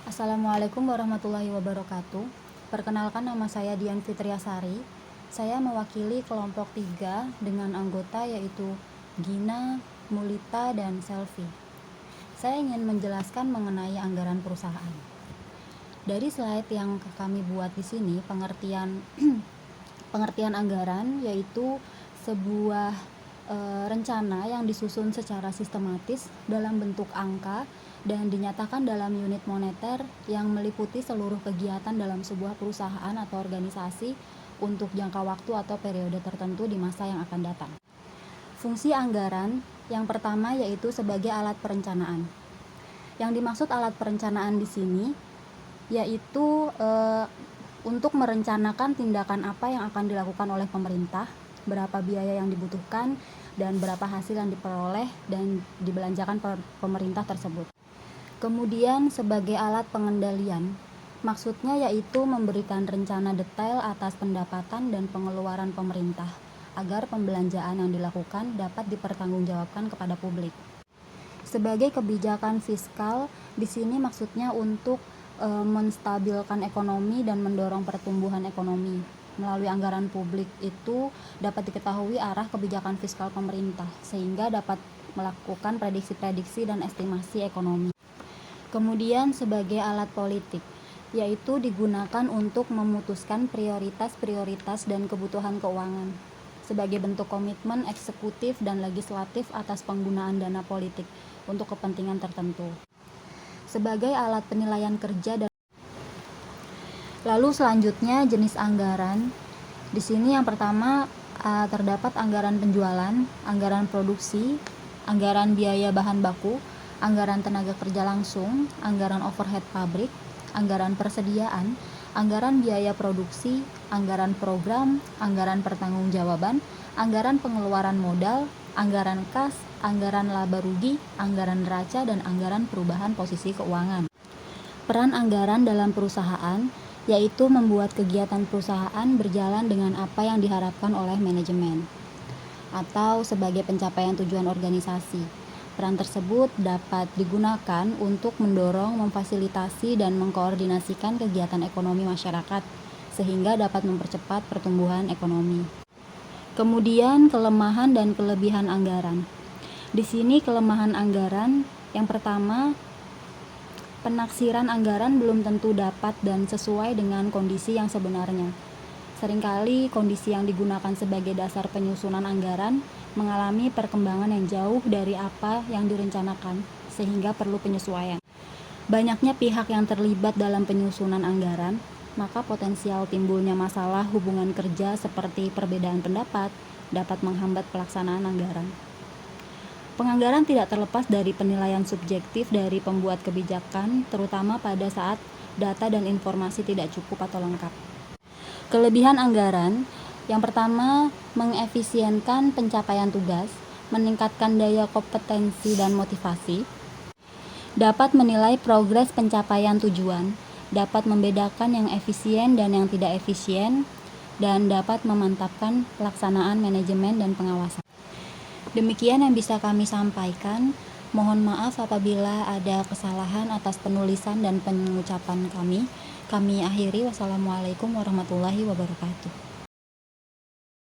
Assalamualaikum warahmatullahi wabarakatuh. Perkenalkan, nama saya Dian Fitriasari. Saya mewakili kelompok 3 dengan anggota yaitu Gina, Mulita, dan Selvi. Saya ingin menjelaskan mengenai anggaran perusahaan. Dari slide yang kami buat di sini, pengertian anggaran yaitu sebuah rencana yang disusun secara sistematis dalam bentuk angka dan dinyatakan dalam unit moneter yang meliputi seluruh kegiatan dalam sebuah perusahaan atau organisasi untuk jangka waktu atau periode tertentu di masa yang akan datang. Fungsi anggaran yang pertama yaitu sebagai alat perencanaan. Yang dimaksud alat perencanaan di sini yaitu untuk merencanakan tindakan apa yang akan dilakukan oleh pemerintah, berapa biaya yang dibutuhkan, dan berapa hasil yang diperoleh dan dibelanjakan pemerintah tersebut. Kemudian sebagai alat pengendalian, maksudnya yaitu memberikan rencana detail atas pendapatan dan pengeluaran pemerintah agar pembelanjaan yang dilakukan dapat dipertanggungjawabkan kepada publik. Sebagai kebijakan fiskal, di sini maksudnya untuk menstabilkan ekonomi dan mendorong pertumbuhan ekonomi. Melalui anggaran publik itu dapat diketahui arah kebijakan fiskal pemerintah sehingga dapat melakukan prediksi-prediksi dan estimasi ekonomi. Kemudian sebagai alat politik, yaitu digunakan untuk memutuskan prioritas-prioritas dan kebutuhan keuangan sebagai bentuk komitmen eksekutif dan legislatif atas penggunaan dana politik untuk kepentingan tertentu. Sebagai alat penilaian kerja dan lalu selanjutnya jenis anggaran. Di sini yang pertama terdapat anggaran penjualan, anggaran produksi, anggaran biaya bahan baku, anggaran tenaga kerja langsung, anggaran overhead pabrik, anggaran persediaan, anggaran biaya produksi, anggaran program, anggaran pertanggungjawaban, anggaran pengeluaran modal, anggaran kas, anggaran laba rugi, anggaran neraca, dan anggaran perubahan posisi keuangan. Peran anggaran dalam perusahaan yaitu membuat kegiatan perusahaan berjalan dengan apa yang diharapkan oleh manajemen atau sebagai pencapaian tujuan organisasi. Peran tersebut dapat digunakan untuk mendorong, memfasilitasi, dan mengkoordinasikan kegiatan ekonomi masyarakat sehingga dapat mempercepat pertumbuhan ekonomi. Kemudian kelemahan dan kelebihan anggaran. Di sini kelemahan anggaran yang pertama, penaksiran anggaran belum tentu dapat dan sesuai dengan kondisi yang sebenarnya. Seringkali kondisi yang digunakan sebagai dasar penyusunan anggaran mengalami perkembangan yang jauh dari apa yang direncanakan, sehingga perlu penyesuaian. Banyaknya pihak yang terlibat dalam penyusunan anggaran, maka potensial timbulnya masalah hubungan kerja seperti perbedaan pendapat dapat menghambat pelaksanaan anggaran. Penganggaran tidak terlepas dari penilaian subjektif dari pembuat kebijakan, terutama pada saat data dan informasi tidak cukup atau lengkap. Kelebihan anggaran, yang pertama, mengefisienkan pencapaian tugas, meningkatkan daya kompetensi dan motivasi, dapat menilai progres pencapaian tujuan, dapat membedakan yang efisien dan yang tidak efisien, dan dapat memantapkan pelaksanaan manajemen dan pengawasan. Demikian yang bisa kami sampaikan. Mohon maaf apabila ada kesalahan atas penulisan dan pengucapan kami. Kami akhiri. Wassalamualaikum warahmatullahi wabarakatuh.